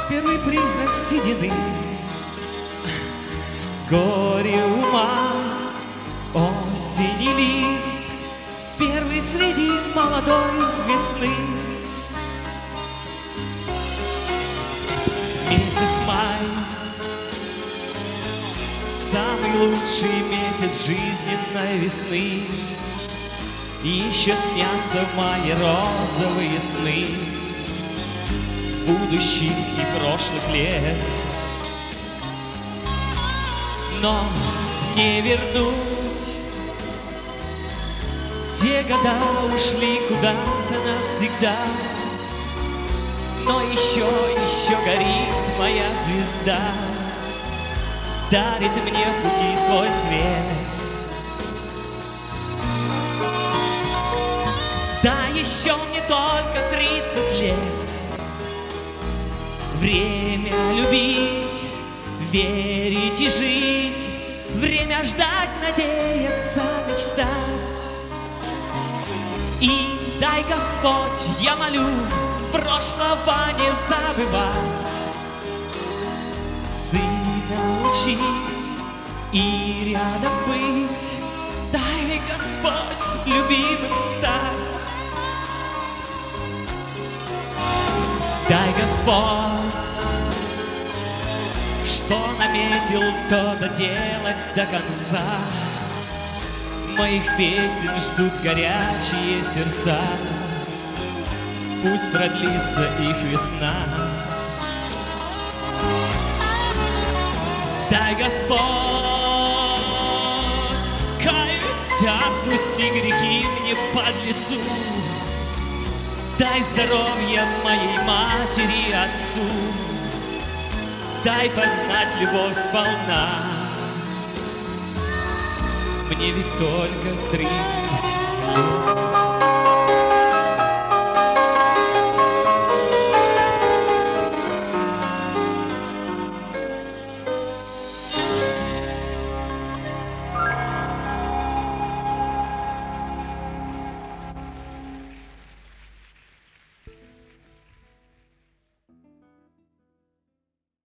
первый признак седины, горе ума, осень и лист, первый среди молодой весны. Месяц май, самый лучший месяц жизненной весны. Еще снятся в мае розовые сны будущих и прошлых лет. Но не вернуть те года, ушли куда-то навсегда. Но еще горит моя звезда, дарит мне в пути свой свет. Да, еще мне только 30 лет. Время любить, верить и жить, время ждать, надеяться, мечтать. И дай, Господь, я молю, прошлого не забывать, сына учить и рядом быть. Дай, Господь, любимым стать. Дай, Господь, что наметил, то доделать до конца. Моих песен ждут горячие сердца, пусть продлится их весна. Дай, Господь, каюсь, отпусти грехи мне под лицу. Дай здоровья моей матери и отцу, дай познать любовь сполна. Мне ведь только 30 лет.